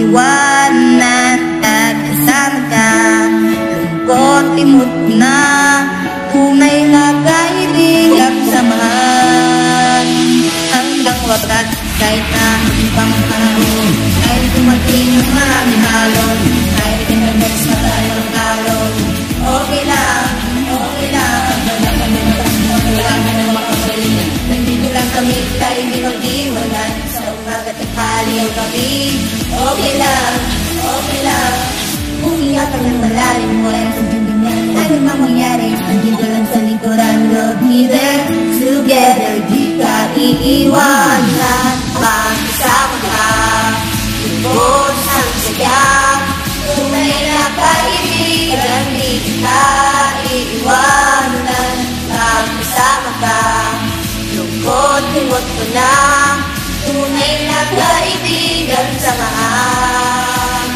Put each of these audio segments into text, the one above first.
iwanan at kasama ka. Lungkot, limot na, tunay na kaibigan samahan. Hanggang wakas, kahit na ibang panahon, kahit dumating ang maraming halon, kahit pinag-next na tayo ng talon. Okay lang, okay lang. Wala ka na matangkot, wala ka na makagaling. Nandito lang kami, tayo hindi mag-iwanan. Sa umagat at hali ang gabi. Okay lang, okay lang. Huminga ka ng malalim mo ay pagdungan. Ano mang mangyari, nandito lang sa lingkuran. We'll be there together, di ka iiwanan. Pag-isama ka, lubos ang saya. Tunay na kaibigan, di ka iiwanan. Pag-isama ka, lungkot, limot ko na. Tunay na kaibigan, samahan.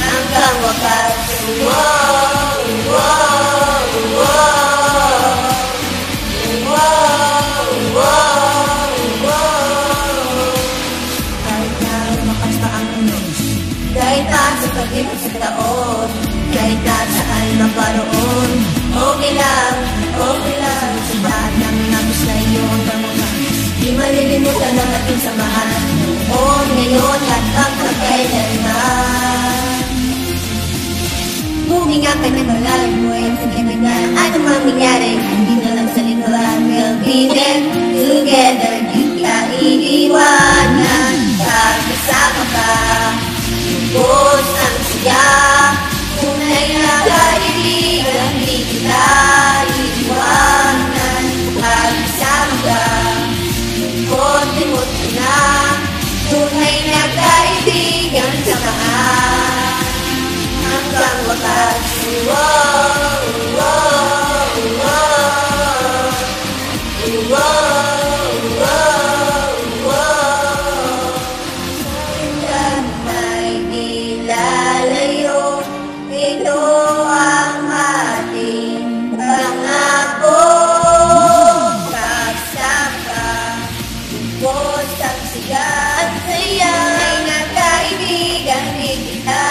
Hanggang wakas, wow, wow, wow, wow, wow, wow. Kahit na lumakas pa ang unos, kahit na sa pag-ibig sa taon, kahit na saan maparoon, okay lang, okay lang. Sabahan namin nabos na iyong pamungan. Di malilimutan ang ating samahan. Noon, ngayon, at ang kailanman. Huminga ka ng malalim mo ay pagkibigyan. Ano mang mangyari, hindi na lang sa lingkuran. We'll be there together, di ka iiwanan. Kasama ka, lubos ang siya. Tunay na kaibigan, di kita iiwanan. Kasama ka, lungkot, limot ko na. Tunay na kaibigan, samahan. Hanggang wakas, wow, wow, wow, wow, wow, wow. Hanggang may nilalayo, ito ang ating pangako. Kasama, lubos ang sigat, saya. Tunay na kaibigan, di kita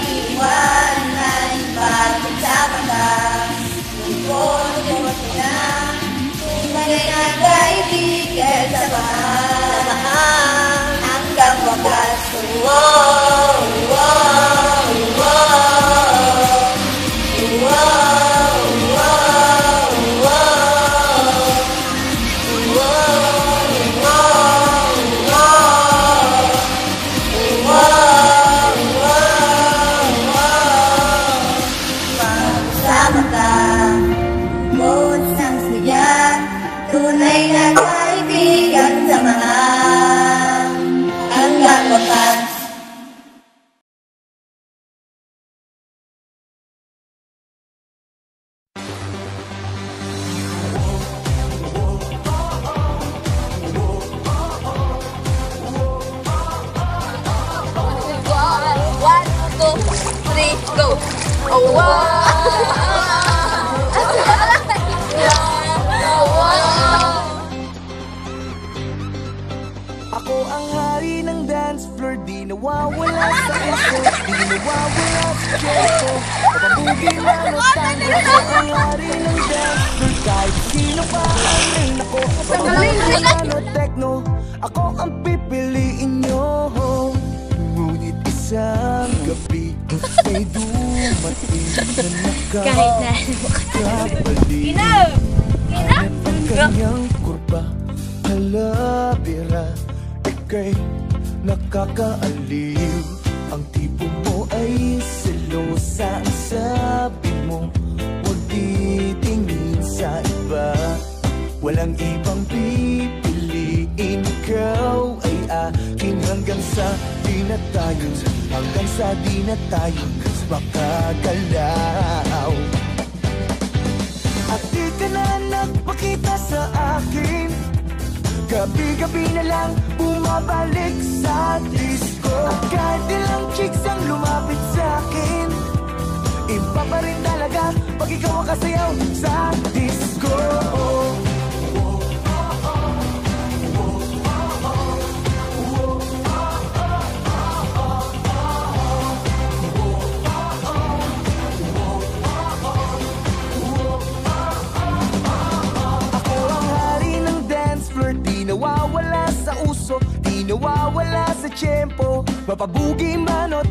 iwanan. Pagkasama ka, lungkot, limot ko na. Tunay na kaibigan, samahan. Hanggang wakas, wow, wow, wow, wow, wow, wow, Pag-sama ka, lubos ang saya. Tunay na kaibigan, samahan. Hanggang wakas. One, two, three, go! Oh, wow! Ako ang hari ng dance floor, di nawawala sa puso, di nawawala sa keso. Papabugi na no tango, ako ang hari ng dance floor, kahit sino pa ang main ako. Papabugi na no techno, ako ang pipiliin nyo. Ngunit isang gabi, may dumating na Kahit na nakakabalik. Hanap ang kanyang kurba, halabira, ika'y nakakaaliw. Ang tipo mo ay selosa, ang sabi mo huwag titingin sa iba. Walang ibang pipiliin, ikaw ay akin hanggang sa di na tayo, hanggang sa di na tayo makagalaw. At di ka na nagpakita sa akin, gabi-gabi na lang bumabalik sa disco. At kahit ilang chicks ang lumapit sa akin, iba pa rin talaga pag ikaw ang kasayaw sa disco. sa tiyempo, mapabugi man o